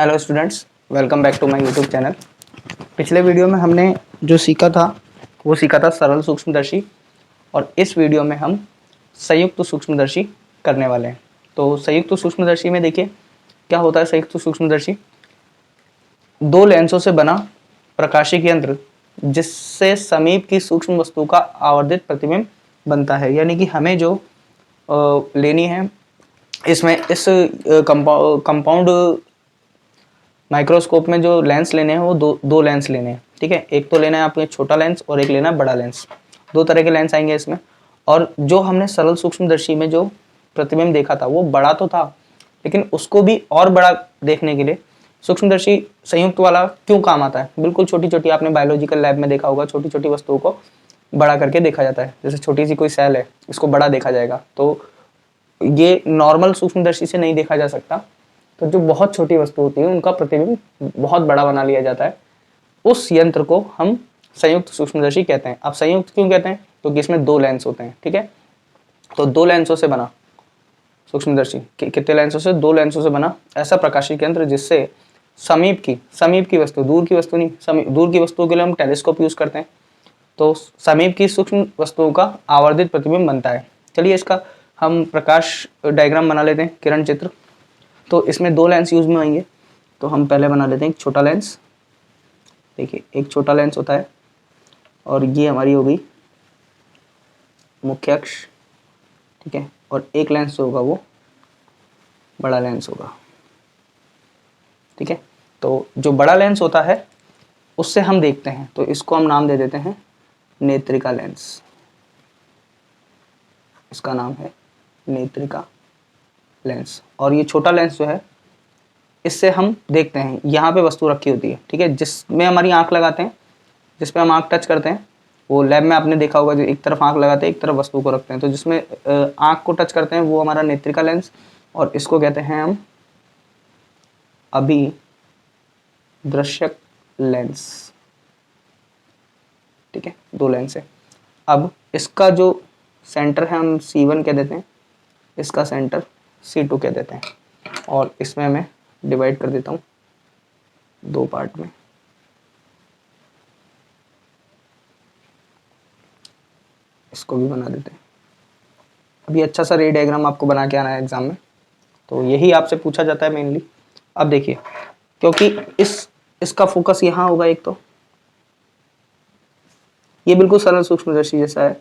Hello students, welcome back to my YouTube channel. पिछले video में हमने जो सीखा था वो सीखा था सरल सूक्ष्मदर्शी, और इस वीडियो में हम संयुक्त सूक्ष्मदर्शी करने वाले हैं। तो संयुक्त सूक्ष्मदर्शी में देखिए क्या होता है। संयुक्त सूक्ष्मदर्शी दो लेंसों से बना प्रकाशिक यंत्र जिससे समीप की सूक्ष्म वस्तु का आवर्धित प्रतिबिंब बनता है। यानी कि हमें जो लेनी है, इसमें इस कंपाउंड माइक्रोस्कोप में जो लेंस लेने हैं वो दो लेंस लेने हैं। ठीक है, एक तो लेना है आपको छोटा लेंस और एक लेना है बड़ा लेंस। दो तरह के लेंस आएंगे इसमें। और जो हमने सरल सूक्ष्मदर्शी में जो प्रतिबिंब देखा था वो बड़ा तो था, लेकिन उसको भी और बड़ा देखने के लिए सूक्ष्मदर्शी संयुक्त वाला क्यों काम आता है। बिल्कुल छोटी छोटी, आपने बायोलॉजिकल लैब में देखा होगा, छोटी छोटी वस्तुओं को बड़ा करके देखा जाता है। जैसे छोटी सी कोई सेल है, इसको बड़ा देखा जाएगा, तो ये नॉर्मल सूक्ष्मदर्शी से नहीं देखा जा सकता। तो जो बहुत छोटी वस्तु होती है उनका प्रतिबिंब बहुत बड़ा बना लिया जाता है। उस यंत्र को हम संयुक्त सूक्ष्मदर्शी कहते हैं। अब संयुक्त क्यों कहते हैं? क्योंकि इसमें दो लेंस होते हैं। ठीक है, तो दो लेंसों से बना सूक्ष्मदर्शी, कितने लेंसों से? दो लेंसों से बना ऐसा प्रकाशिक यंत्र जिससे समीप की वस्तु, दूर की वस्तु नहीं, दूर की वस्तुओं के लिए हम टेलीस्कोप यूज करते हैं, तो समीप की सूक्ष्म वस्तुओं का आवर्धित प्रतिबिंब बनता है। चलिए इसका हम प्रकाश डायग्राम बना लेते हैं, किरण चित्र। तो इसमें दो लेंस यूज में आएंगे, तो हम पहले बना लेते हैं एक छोटा लेंस। देखिए एक छोटा लेंस होता है और ये हमारी हो गई मुख्य अक्ष। ठीक है, और एक लेंस जो होगा वो बड़ा लेंस होगा। ठीक है, तो जो बड़ा लेंस होता है उससे हम देखते हैं, तो इसको हम नाम दे देते हैं नेत्रिका लेंस। इसका नाम है नेत्रिका लेंस। और ये छोटा लेंस जो है इससे हम देखते हैं, यहाँ पे वस्तु रखी होती है। ठीक है, जिसमें हमारी आंख लगाते हैं, जिस पे हम आंख टच करते हैं, वो लैब में आपने देखा होगा, जो एक तरफ आंख लगाते हैं एक तरफ वस्तु को रखते हैं, तो जिसमें आंख को टच करते हैं वो हमारा नेत्रिका लेंस, और इसको कहते हैं हम अभिदृश्यक लेंस। ठीक है, दो लेंस है। अब इसका जो सेंटर है हम C1 कह देते हैं, इसका सेंटर C2 कह देते हैं, और इसमें मैं डिवाइड कर देता हूँ दो पार्ट में। इसको भी बना देते हैं। अभी अच्छा सा रे डायग्राम आपको बना के आना है एग्जाम में, तो यही आपसे पूछा जाता है मेनली। अब देखिए, क्योंकि इसका फोकस यहाँ होगा, एक तो ये बिल्कुल सरल सूक्ष्मदर्शी जैसा है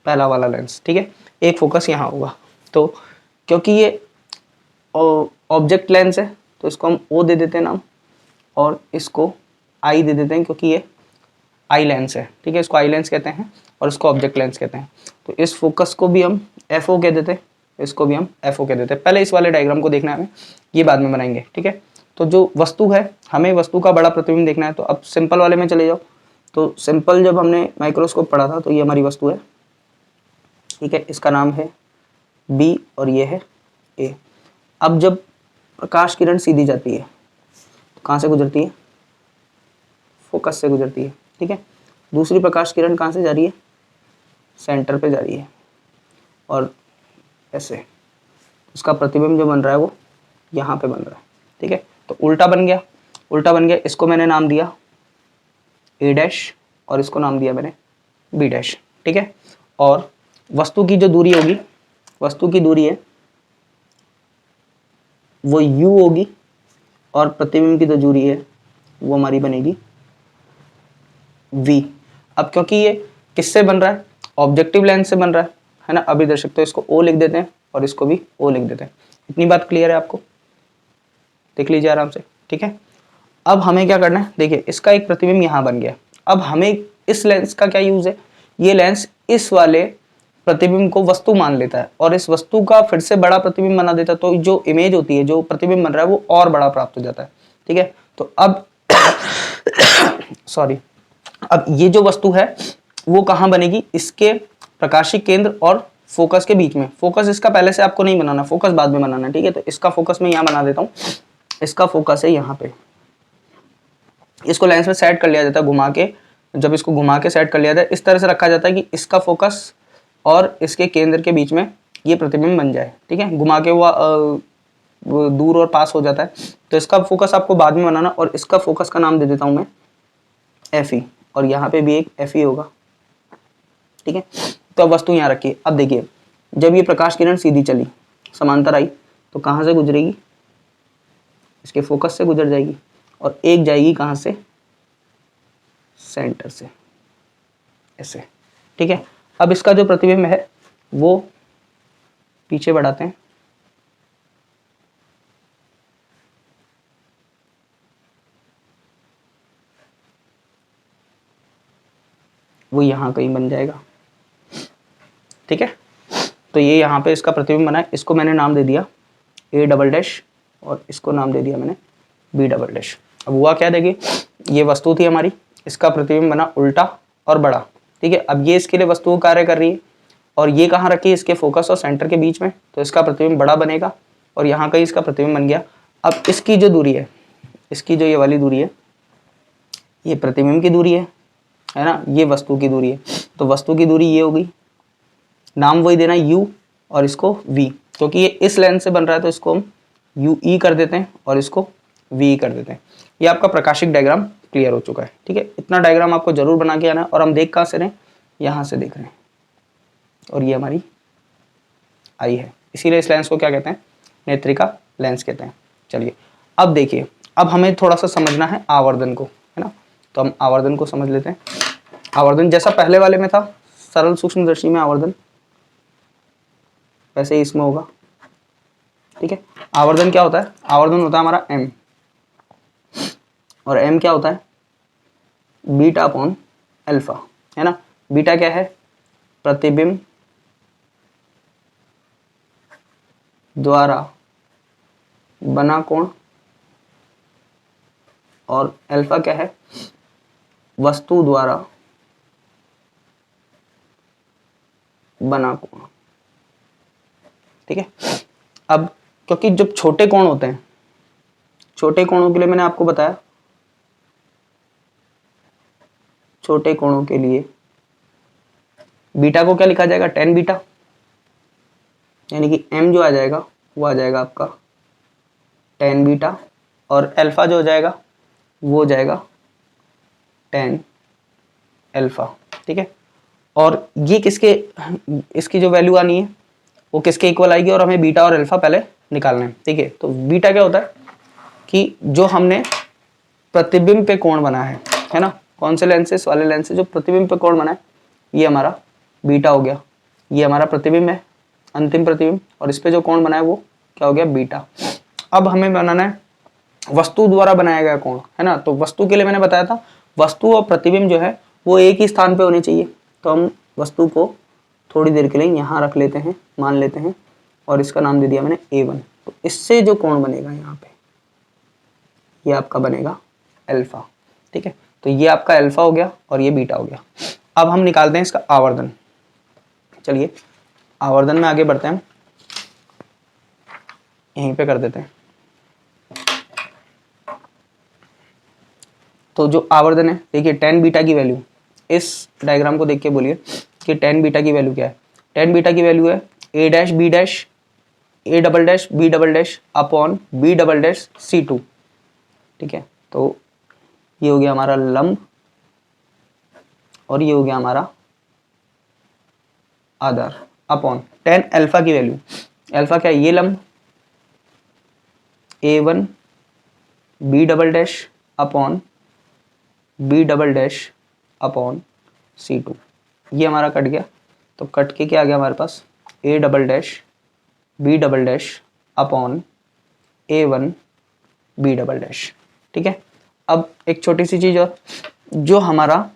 पहला वाला लेंस। ठीक है, एक फोकस यहाँ होगा, तो क्योंकि ये ऑब्जेक्ट लेंस है तो इसको हम O दे देते हैं नाम, और इसको I दे देते हैं क्योंकि ये आई लेंस है। ठीक है, इसको आई लेंस कहते हैं और इसको ऑब्जेक्ट लेंस कहते हैं। तो इस फोकस को भी हम FO कह देते हैं, इसको भी हम FO कह देते हैं। पहले इस वाले डायग्राम को देखना है हमें, ये बाद में बनाएंगे। ठीक है, तो जो वस्तु है, हमें वस्तु का बड़ा प्रतिबिंब देखना है, तो अब सिंपल वाले में चले जाओ। तो सिंपल जब हमने माइक्रोस्कोप पढ़ा था तो ये हमारी वस्तु है। ठीक है, इसका नाम है B और ये है A। अब जब प्रकाश किरण सीधी जाती है तो कहाँ से गुजरती है? फोकस से गुजरती है। ठीक है, दूसरी प्रकाश किरण कहाँ से जा रही है? सेंटर पे जा रही है, और ऐसे उसका प्रतिबिंब जो बन रहा है वो यहाँ पे बन रहा है। ठीक है, तो उल्टा बन गया, उल्टा बन गया। इसको मैंने नाम दिया A' और इसको नाम दिया मैंने B'। ठीक है, और वस्तु की जो दूरी होगी, वस्तु की दूरी है वो U होगी, और प्रतिबिंब की जो दूरी है वो हमारी बनेगी V। अब क्योंकि ये किससे बन रहा है? ऑब्जेक्टिव लेंस से बन रहा है ना, अभिदर्शक, तो इसको O लिख देते हैं और इसको भी O लिख देते हैं। इतनी बात क्लियर है आपको? देख लीजिए आराम से। ठीक है, अब हमें क्या करना है? देखिए इसका एक प्रतिबिंब यहाँ बन गया। अब हमें इस लेंस का क्या यूज है? ये लेंस इस वाले प्रतिबिंब को वस्तु मान लेता है और इस वस्तु का फिर से बड़ा प्रतिबिंब बना देता है, तो जो इमेज होती है, जो प्रतिबिंब बन रहा है वो और बड़ा प्राप्त हो जाता है। ठीक है, तो अब सॉरी, अब ये जो वस्तु है वो कहाँ बनेगी? इसके प्रकाशिक केंद्र और फोकस के बीच में। फोकस इसका पहले से आपको नहीं बनाना, फोकस बाद में बनाना। ठीक है, तो इसका फोकस मैं यहाँ बना देता हूँ। इसका फोकस है यहाँ पे। इसको लेंस में सेट कर लिया जाता है घुमा के। जब इसको घुमा के सेट कर लिया जाता है, इस तरह से रखा जाता है कि इसका फोकस और इसके केंद्र के बीच में ये प्रतिबिंब बन जाए। ठीक है, घुमा के वो वो दूर और पास हो जाता है। तो इसका फोकस आपको बाद में बनाना, और इसका फोकस का नाम दे देता हूँ मैं Fe, और यहाँ पे भी एक Fe होगा, ठीक है। तो अब वस्तु यहाँ रखिए। अब देखिए, जब ये प्रकाश किरण सीधी चली, समांतर आई, तो कहाँ से गुजरेगी, इसके फोकस से गुजर जाएगी, और एक जाएगी कहाँ से, सेंटर से, ऐसे, ठीक है। अब इसका जो प्रतिबिंब है वो पीछे बढ़ाते हैं, वो यहाँ कहीं बन जाएगा, ठीक है। तो ये यहाँ पे इसका प्रतिबिंब बना है, इसको मैंने नाम दे दिया A डबल डैश, और इसको नाम दे दिया मैंने B डबल डैश। अब हुआ क्या, देखिए ये वस्तु थी हमारी, इसका प्रतिबिंब बना उल्टा और बड़ा, ठीक है। अब ये इसके लिए वस्तु कार्य कर रही है, और ये कहाँ रखी है, इसके फोकस और सेंटर के बीच में, तो इसका प्रतिबिंब बड़ा बनेगा, और यहाँ कहीं इसका प्रतिबिंब बन गया। अब इसकी जो दूरी है, इसकी जो ये वाली दूरी है, ये प्रतिबिंब की दूरी है ना, ये वस्तु की दूरी है। तो वस्तु की दूरी ये होगी, नाम वही देना u, और इसको v, क्योंकि ये इस लेंस से बन रहा है तो इसको हम ue कर देते हैं और इसको v कर देते हैं। ये आपका प्रकाशिक डायग्राम क्लियर हो चुका है, ठीक है। इतना डायग्राम आपको जरूर बना के आना है, और हम देख कहाँ से रहे हैं, यहाँ से देख रहे हैं, और ये हमारी आई है, इसीलिए इस लेंस को क्या कहते हैं, नेत्रिका लेंस कहते हैं। चलिए अब देखिए, अब हमें थोड़ा सा समझना है आवर्धन को, है ना। तो हम आवर्धन को समझ लेते हैं। आवर्धन जैसा पहले वाले में था, सरल सूक्ष्मदर्शी में आवर्धन, वैसे ही इसमें होगा, ठीक है। आवर्धन क्या होता है, आवर्धन होता है हमारा m, और m क्या होता है, बीटा अपॉन अल्फा, है ना। बीटा क्या है, प्रतिबिंब द्वारा बना कोण, और अल्फा क्या है, वस्तु द्वारा बना कोण, ठीक है। अब क्योंकि जब छोटे कोण होते हैं, छोटे कोणों के लिए मैंने आपको बताया, छोटे कोणों के लिए बीटा को क्या लिखा जाएगा, tan बीटा, यानी कि m जो आ जाएगा वो आ जाएगा आपका tan बीटा, और अल्फा जो हो जाएगा वो हो जाएगा tan अल्फा, ठीक है। और ये किसके, इसकी जो वैल्यू आनी है वो किसके इक्वल आएगी, और हमें बीटा और अल्फा पहले निकालना है, ठीक है। तो बीटा क्या होता है कि जो हमने प्रतिबिंब पे कोण बना है ना, कौन से लेंस से, इस वाले लेंस से जो प्रतिबिंब पे कोण बना है, ये हमारा बीटा हो गया। ये हमारा प्रतिबिंब है, अंतिम प्रतिबिंब, और इस पे जो कोण बना है वो क्या हो गया, बीटा। अब हमें बनाना है वस्तु द्वारा बनाया गया कोण, है ना। तो वस्तु के लिए मैंने बताया था, वस्तु और प्रतिबिंब जो है वो एक ही स्थान पे होने चाहिए। तो हम वस्तु को थोड़ी देर के लिए यहाँ रख लेते हैं, मान लेते हैं, और इसका नाम दे दिया मैंने A1। तो इससे जो कोण बनेगा यहाँ पे, ये आपका बनेगा अल्फा, ठीक है। तो ये आपका अल्फा हो गया और ये बीटा हो गया। अब हम निकालते हैं इसका आवर्धन। चलिए आवर्धन में आगे बढ़ते हैं, यहीं पे कर देते हैं। तो जो आवर्धन है, देखिए tan बीटा की वैल्यू, इस डायग्राम को देख के बोलिए कि tan बीटा की वैल्यू क्या है। tan बीटा की वैल्यू है a dash b dash a double dash b double dash upon b double dash c2, ठीक है। तो ये हो गया हमारा लंब, और ये हो गया हमारा आधार, अपॉन tan अल्फा की वैल्यू, अल्फा क्या है, ये लंब a1 b double dash upon b double dash upon c2, ये हमारा कट गया। तो कट के क्या आ गया हमारे पास, a double dash b double dash upon a1 b double dash, ठीक है। अब एक छोटी सी चीज और, जो हमारा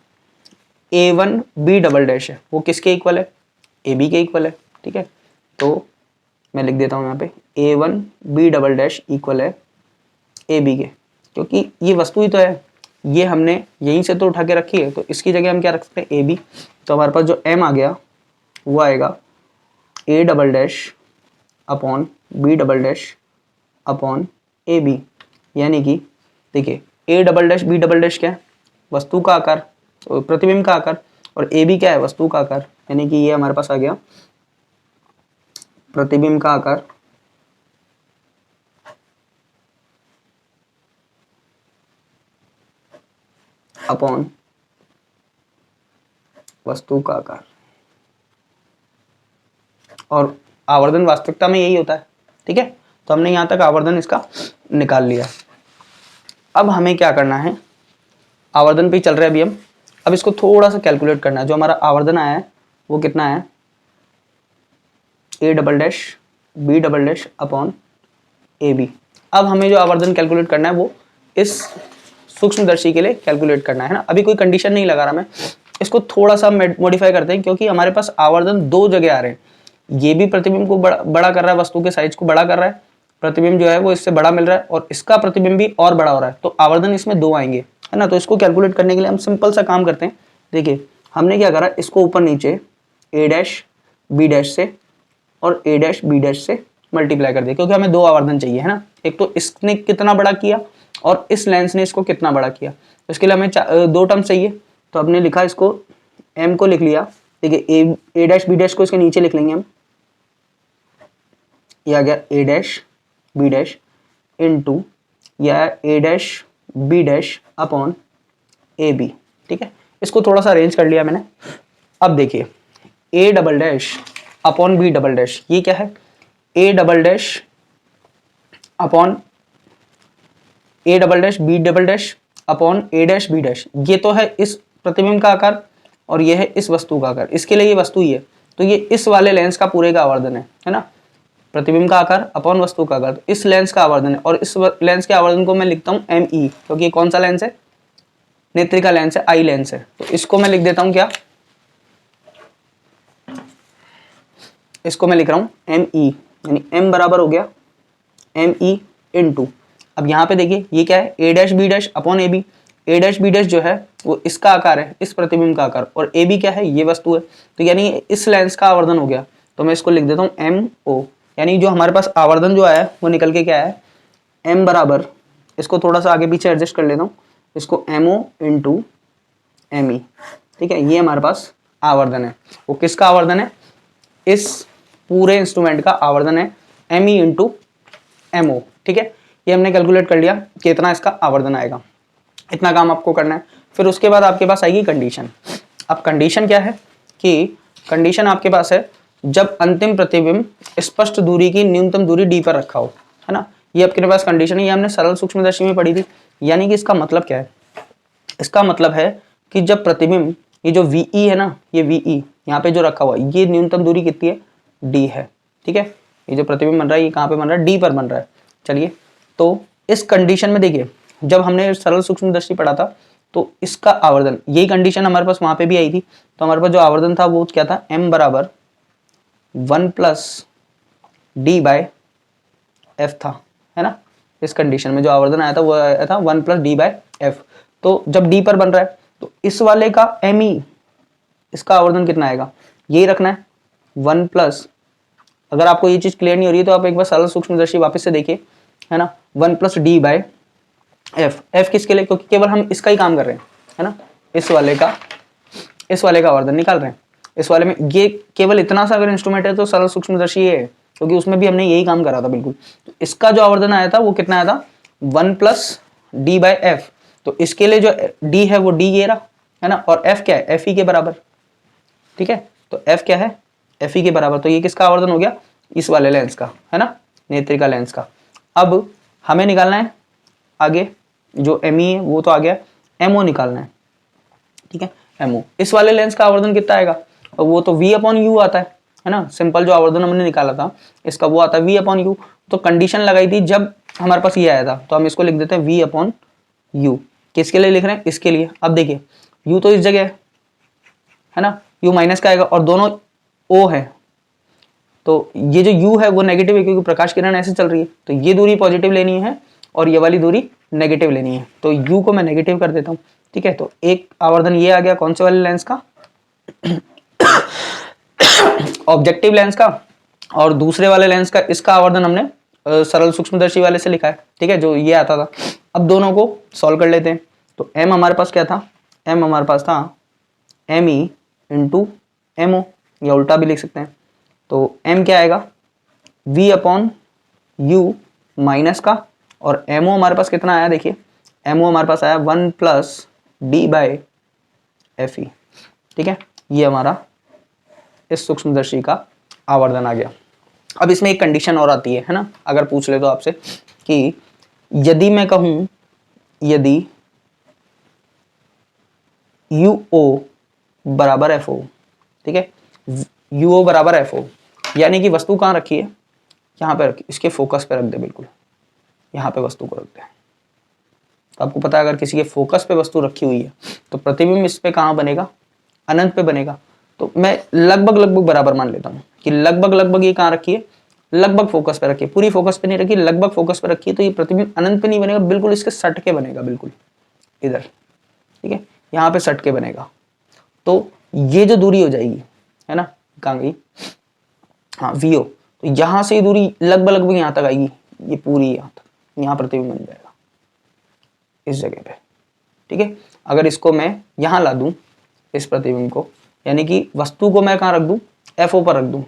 a1 b डबल डैश है वो किसके इक्वल है, ab के इक्वल है, ठीक है। तो मैं लिख देता हूँ यहाँ पे a1 b double dash equal है ab के, क्योंकि ये वस्तु ही तो है, ये हमने यहीं से तो उठा के रखी है, तो इसकी जगह हम क्या रख सकते हैं, ab। तो हमारे पास जो m आ गया वो आएगा a double dash upon b double dash upon ab, यानी कि देखिए a double dash b double dash क्या है, वस्तु का आकार, प्रतिबिंब का आकार, और ab क्या है, वस्तु का आकार, यानी कि ये हमारे पास आ गया प्रतिबिंब का आकार अपॉन वस्तु का आकार। और आवर्धन वास्तविकता में यही होता है, ठीक है। तो हमने यहां तक आवर्धन इसका निकाल लिया। अब हमें क्या करना है, आवर्धन पे ही चल रहे हैं अभी हम। अब इसको थोड़ा सा कैलकुलेट करना है। जो हमारा आवर्धन आया है वो कितना है, a double dash b double dash upon A b. अब हमें जो आवर्धन कैलकुलेट करना है वो इस सूक्ष्मदर्शी के लिए कैलकुलेट करना है ना। अभी कोई कंडीशन नहीं लगा रहा मैं, इसको थोड़ा सा मॉडिफाई करते हैं, क्योंकि हमारे पास आवर्धन दो जगह आ रहे हैं। ये भी प्रतिबिंब को बड़ा कर रहा है, वस्तु के साइज को बड़ा कर रहा है, प्रतिबिंब जो है वो इससे बड़ा मिल रहा है, और इसका प्रतिबिंब भी और बड़ा हो रहा है। तो आवर्धन इसमें दो आएंगे, है ना। तो इसको कैलकुलेट करने के लिए हम सिंपल सा काम करते हैं। देखिए हमने क्या करा, इसको ऊपर नीचे a डैश b डैश से और a डैश b डैश से मल्टीप्लाई कर दिया, क्योंकि हमें दो आवर्धन चाहिए, है ना। एक तो इसने कितना बड़ा किया और इस लेंस ने इसको कितना बड़ा किया। तो इसके लिए हमें दो टर्म चाहिए। तो हमने लिखा इसको m को लिख लिया, देखिए a डैश b डैश को इसके नीचे लिख लेंगे हम। ये आ गया a dash b dash into या a dash b dash upon A b, ठीक है। इसको थोड़ा सा अरेंज कर लिया मैंने। अब देखिए a double dash upon b double dash, ये क्या है, a double dash upon a double dash b double dash upon a dash b dash. ये तो है इस प्रतिबिंब का आकार और ये है इस वस्तु का आकार। इसके लिए ये वस्तु ही है, तो ये इस वाले लेंस का पूरे का आवर्धन है ना। प्रतिबिंब का आकार अपॉन वस्तु का आकार, तो इस लेंस का आवर्धन है। और इस लेंस के आवर्धन को मैं लिखता हूँ एम ई, क्योंकि ये कौन सा लेंस है, नेत्रिका लेंस है, आई लेंस है। तो इसको मैं लिख देता हूँ क्या, इसको मैं लिख रहा हूँ एम ई, यानी एम बराबर हो गया एम ई इंटू, अब यहाँ पे देखिए ये क्या है, A dash B dash upon A B. A dash B dash जो है वो इसका आकार है, इस प्रतिबिंब का आकार, और ए बी क्या है, ये वस्तु है। तो यानी इस लेंस का आवर्धन हो गया। तो मैं इसको लिख देता हूँ एम ओ, यानी जो हमारे पास आवर्धन जो आया है वो निकल के क्या है, एम बराबर, इसको थोड़ा सा आगे पीछे एडजस्ट कर लेता हूँ, इसको m o into m e, ठीक है। ये हमारे पास आवर्धन है। वो किसका आवर्धन है, इस पूरे इंस्ट्रूमेंट का आवर्धन है, एम ई इंटू एम ओ, ठीक है। ये हमने कैलकुलेट कर लिया कि इतना इसका आवर्धन आएगा। इतना काम आपको करना है। फिर उसके बाद आपके पास आएगी कंडीशन। अब कंडीशन क्या है कि कंडीशन आपके पास है जब अंतिम प्रतिबिंब स्पष्ट दूरी की न्यूनतम दूरी डी पर रखा हो, है ना। ये आपके पास कंडीशन है, ये हमने सरल सूक्ष्मदर्शी में पढ़ी थी। यानी कि इसका मतलब क्या है, इसका मतलब है कि जब प्रतिबिंब, ये जो VE है ना, ये VE यहाँ पे जो रखा हुआ है, ये न्यूनतम दूरी कितनी है, D है, ठीक है। ये जो प्रतिबिंब बन रहा है ये कहाँ पे बन रहा है, D पर बन रहा है। चलिए, तो इस कंडीशन में देखिए, जब हमने सरल सूक्ष्मदर्शी पढ़ा था तो इसका आवर्धन, यही कंडीशन हमारे पास वहां पे भी आई थी। तो हमारे पास जो आवर्धन था वो क्या था, m बराबर 1 प्लस डी बाय एफ था, है ना। इस कंडीशन में जो आवर्धन आया था वो आया था 1 प्लस डी बाय एफ। तो जब डी पर बन रहा है तो इस वाले का एम ई, इसका आवर्धन कितना आएगा, यही रखना है 1 प्लस। अगर आपको ये चीज क्लियर नहीं हो रही है तो आप एक बार सरल सूक्ष्मदर्शी वापस से देखिए, है ना। 1 plus D by f. F किसके लिए, क्योंकि केवल हम इसका ही काम कर रहे हैं, है ना। इस वाले का आवर्धन निकाल रहे हैं। इस वाले में ये केवल इतना सा अगर इंस्ट्रूमेंट है तो सरल सूक्ष्मदर्शी ये है, क्योंकि उसमें भी हमने यही काम करा था बिल्कुल। तो इसका जो आवर्धन आया था वो कितना आया था, 1 प्लस डी बाय एफ। तो इसके लिए जो डी है वो डी ये रहा, है ना। और एफ क्या है, एफ ई के बराबर, ठीक है। तो एफ क्या है, एफ ई के बराबर। तो ये किसका आवर्धन हो गया, इस वाले लेंस का, है ना, नेत्रिका लेंस का। अब हमें निकालना है आगे जो एम ई है वो तो आ गया, एम ओ निकालना है, ठीक है। एम ओ, इस वाले लेंस का आवर्धन कितना आएगा, और वो तो वी अपॉन यू आता है ना। सिंपल जो आवर्धन हमने निकाला था इसका वो आता है वी अपॉन यू। तो कंडीशन लगाई थी जब हमारे पास ये आया था, तो हम इसको लिख देते हैं वी अपॉन यू। किसके लिए लिख रहे हैं, इसके लिए। अब देखिए यू तो इस जगह है ना, यू माइनस का आएगा और दोनों ओ है, तो ये जो u है वो नेगेटिव है क्योंकि प्रकाश किरण ऐसे चल रही है। तो ये दूरी पॉजिटिव लेनी है और ये वाली दूरी नेगेटिव लेनी है। तो u को मैं नेगेटिव कर देता हूँ, ठीक है। तो एक आवर्धन ये आ गया कौन से वाले लेंस का, ऑब्जेक्टिव लेंस का, और दूसरे वाले लेंस का इसका आवर्धन हमने सरल सूक्ष्मदर्शी वाले से लिखा है, ठीक है, जो ये आता था। अब दोनों को सॉल्व कर लेते हैं। तो m हमारे पास क्या था, m हमारे पास था एम ई इंटू एम ओ, या उल्टा भी लिख सकते हैं। तो m क्या आएगा, v अपॉन यू माइनस का, और mo हमारे पास कितना आया, देखिए mo हमारे पास आया 1 plus D by F E. ठीक है, ये हमारा इस सूक्ष्मदर्शी का आवर्धन आ गया। अब इसमें एक कंडीशन और आती है ना, अगर पूछ ले तो आपसे कि यदि मैं कहूं यदि UO बराबर FO, ठीक है, UO बराबर FO, यानी कि वस्तु कहाँ रखी है, यहाँ पे रखी, इसके फोकस पे रख दे, बिल्कुल यहाँ पे वस्तु को रख दे। तो आपको पता है अगर किसी के फोकस पे वस्तु रखी हुई है तो प्रतिबिंब इस पे कहाँ बनेगा, अनंत पे बनेगा। तो मैं लगभग लगभग बराबर मान लेता हूँ कि लगभग लगभग ये कहाँ रखी है, लगभग फोकस पे रखी है, पूरी फोकस पे नहीं रखी, लगभग फोकस पे रखी है, तो ये प्रतिबिंब अनंत पे नहीं बनेगा, बिल्कुल इसके सट के बनेगा, बिल्कुल इधर, ठीक है, यहाँ पे सट के बनेगा। तो ये जो दूरी हो जाएगी है ना, कहाँ गई, हाँ VO, तो यहाँ से दूरी लगभग लगभग यहाँ तक आएगी, ये पूरी यहाँ तक, यहाँ प्रतिबिंब बन जाएगा इस जगह पे। ठीक है, अगर इसको मैं यहाँ ला दूं इस प्रतिबिंब को, यानी कि वस्तु को मैं कहाँ रख दूं, FO पर रख दूं,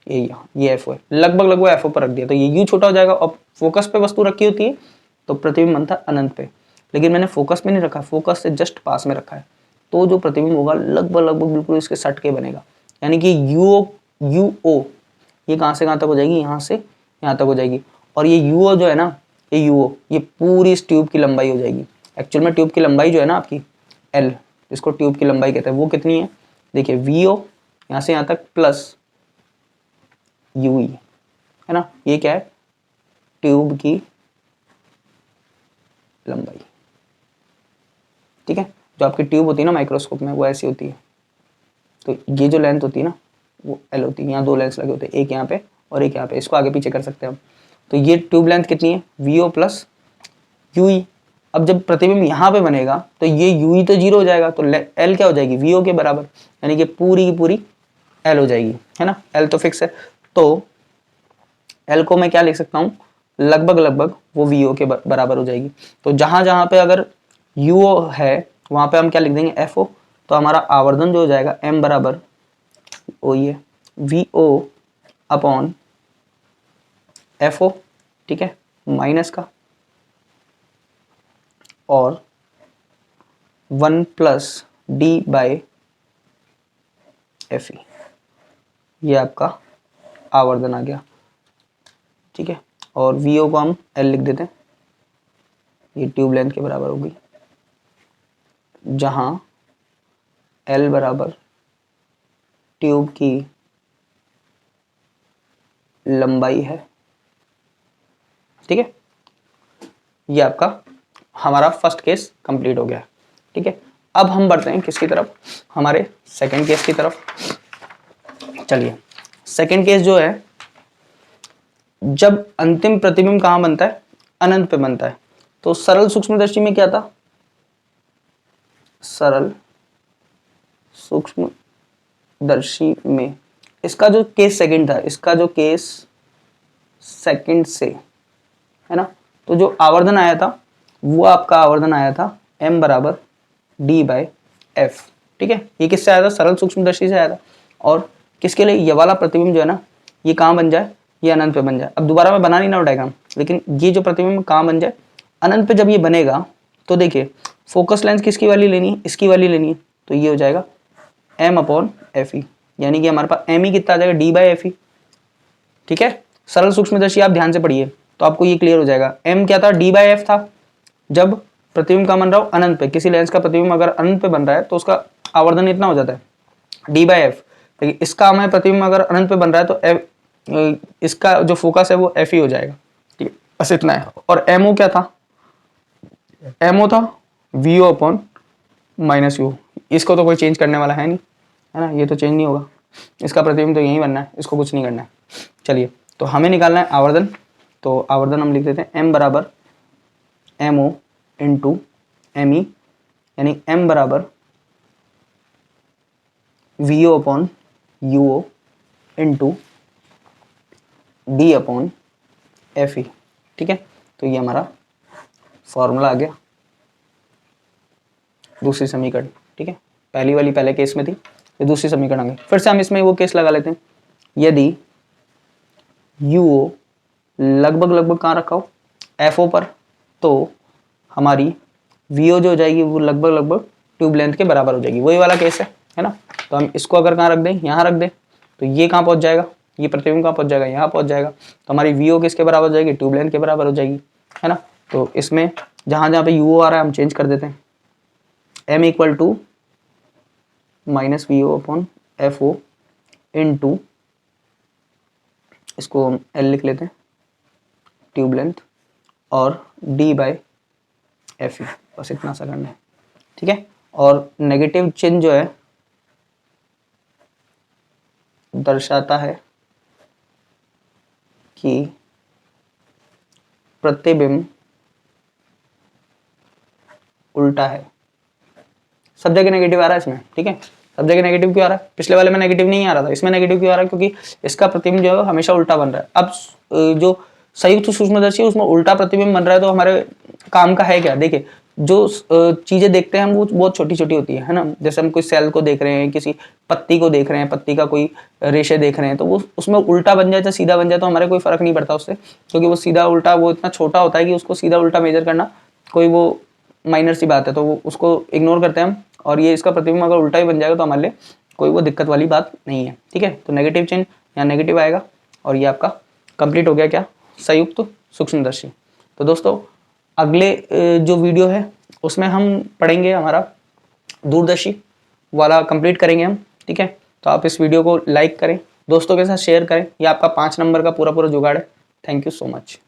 ये यहाँ, ये FO है, लगभग लगभग FO पर रख दिया, तो ये U छोटा हो जाएगा। और फोकस पे वस्तु रखी होती है तो प्रतिबिंब बनता है अनंत पे, लेकिन मैंने फोकस पे नहीं रखा, फोकस से जस्ट पास में रखा है, तो जो प्रतिबिंब होगा लगभग लगभग बिल्कुल इसके सट के बनेगा। यानी कि UO ये कहाँ से कहाँ तक हो जाएगी, यहाँ से यहाँ तक हो जाएगी। और ये UO जो है ना, ये UO ये पूरी इस ट्यूब की लंबाई हो जाएगी। एक्चुअल में ट्यूब की लंबाई जो है ना आपकी L, जिसको ट्यूब की लंबाई कहते हैं, वो कितनी है, देखिए VO यहाँ से यहाँ तक प्लस UE है ना, ये क्या है, ट्यूब की लंबाई। ठीक है, जो आपकी ट्यूब होती है ना माइक्रोस्कोप में, वो ऐसी होती है। तो ये जो लेंथ होती है ना वो L होती है, यहाँ दो लेंस लगे होते हैं, एक यहाँ पे और एक यहाँ पे, इसको आगे पीछे कर सकते हैं हम। तो ये ट्यूब लेंथ कितनी है, VO प्लस UE। अब जब प्रतिबिंब यहाँ पे बनेगा तो ये UE तो 0 हो जाएगा, तो L क्या हो जाएगी, VO के बराबर, यानी कि पूरी की पूरी L हो जाएगी, है ना, L तो फिक्स है। तो L को मैं क्या लिख सकता हूँ, लगभग लगभग वो VO के बराबर हो जाएगी। तो जहां जहां पे अगर UO है वहां पे हम क्या लिख देंगे, FO। तो हमारा आवर्धन जो हो जाएगा M बराबर ओ ये VO अपॉन FO, ठीक है, माइनस का, और 1 प्लस D बाय FE, ये आपका आवर्धन आ गया। ठीक है, और VO को हम L लिख देते हैं, ये ट्यूब लेंथ के बराबर होगी, जहां L बराबर ट्यूब की लंबाई है। ठीक है, ये आपका हमारा फर्स्ट केस कंप्लीट हो गया। ठीक है, अब हम बढ़ते हैं किसकी तरफ, हमारे सेकंड केस की तरफ। चलिए, सेकंड केस जो है, जब अंतिम प्रतिबिंब कहाँ बनता है, अनंत पे बनता है। तो सरल सूक्ष्मदर्शी में क्या था, सरल सूक्ष्मदर्शी में इसका जो केस सेकंड था, इसका जो केस सेकंड से है ना, तो जो आवर्धन आया था वो आपका आवर्धन आया था M बराबर D बाय F। ठीक है, ये किससे आया था, सरल सूक्ष्मदर्शी से आया था। और किसके लिए, ये वाला प्रतिबिंब जो है ना, ये कहाँ बन जाए, ये अनंत पे बन जाए। अब दोबारा मैं बना नहीं ना डायग्राम, लेकिन ये जो प्रतिबिंब कहाँ बन जाए, अनंत पे जब ये बनेगा तो देखिए फोकस लेंथ किसकी वाली लेनी है, इसकी वाली लेनी है, तो ये हो जाएगा M अपॉन FE, यानी कि हमारे पास M ही कितना आ जाएगा, D बाय FE। ठीक है, सरल सूक्ष्मदर्शी आप ध्यान से पढ़िए तो आपको ये क्लियर हो जाएगा। M क्या था, D बाय F था। जब प्रतिबिंब का बन रहा हो अनंत पे, किसी लेंस का प्रतिबिंब अगर अनंत पे बन रहा है तो उसका आवर्धन इतना हो जाता है D बाय F। देखिए इसका हमें प्रतिबिंब अगर अनंत पे बन रहा है तो इसका जो फोकस है वो FE हो जाएगा। ठीक है, बस इतना है। और MO क्या था, MO था VO अपॉन माइनस U। इसको तो कोई चेंज करने वाला है नहीं, है ना, ये तो चेंज नहीं होगा, इसका प्रतिबिंब तो यही बनना है, इसको कुछ नहीं करना है। चलिए, तो हमें निकालना है आवर्धन। तो आवर्धन हम लिख देते हैं M बराबर MO इंटू ME, यानी M बराबर VO upon UO into D upon FE। ठीक है, तो ये हमारा फॉर्मूला आ गया, दूसरी समीकरण। ठीक है, पहली वाली पहले केस में थी, ये दूसरी समीकरण आ गई। फिर से हम इसमें वो केस लगा लेते हैं, यदि UO लगभग लगभग कहाँ रखा हो, FO पर, तो हमारी वीओ जो हो जाएगी वो लगभग लगभग ट्यूब लेंथ के बराबर हो जाएगी। वही वाला केस है ना। तो हम इसको अगर कहाँ रख दें, यहाँ रख दें, तो ये कहाँ पहुँच जाएगा, ये प्रतिबिंब कहाँ पहुँच जाएगा, यहाँ पहुँच जाएगा। तो हमारी वीओ किसके बराबर हो जाएगी, ट्यूब लेंथ के बराबर हो जाएगी, है ना। तो इसमें जहाँ जहाँ पे यूओ आ रहा है हम चेंज कर देते हैं, M equal to minus V O upon F O into, इसको हम एल लिख लेते हैं ट्यूब लेंथ, और डी बाई एफ यू, बस इतना सा करना है, ठीक है। और नेगेटिव चिन्ह जो है दर्शाता है कि प्रतिबिंब उल्टा है। सब जगह नेगेटिव आ रहा है इसमें, ठीक है। सब जगह नेगेटिव क्यों आ रहा है, पिछले वाले में नेगेटिव नहीं आ रहा था, इसमें नेगेटिव क्यों आ रहा है, क्योंकि इसका प्रतिबिंब जो है हमेशा उल्टा बन रहा है। अब जो संयुक्त सूक्ष्मदर्शी उसमें उल्टा प्रतिबिंब बन रहा है, तो हमारे काम का है क्या। देखिए जो चीजें देखते हैं हम वो बहुत छोटी छोटी होती है ना। जैसे हम कोई सेल को देख रहे हैं, किसी पत्ती को देख रहे हैं, पत्ती का कोई रेशे देख रहे हैं, तो वो उसमें उल्टा बन जाए या सीधा बन जाए तो हमारे कोई फर्क नहीं पड़ता उससे, क्योंकि वो सीधा उल्टा वो इतना छोटा होता है कि उसको सीधा उल्टा मेजर करना कोई वो माइनर सी बात है, तो वो उसको इग्नोर करते हैं हम। और ये इसका प्रतिबिंब अगर उल्टा ही बन जाएगा तो हमारे लिए कोई वो दिक्कत वाली बात नहीं है, ठीक है। तो नेगेटिव चिन्ह यहाँ नेगेटिव आएगा, और ये आपका कंप्लीट हो गया क्या, संयुक्त सूक्ष्मदर्शी। तो दोस्तों अगले जो वीडियो है उसमें हम पढ़ेंगे हमारा दूरदर्शी वाला कंप्लीट करेंगे हम, ठीक है। तो आप इस वीडियो को लाइक करें, दोस्तों के साथ शेयर करें, ये आपका 5 नंबर का पूरा जुगाड़ है। Thank you so much.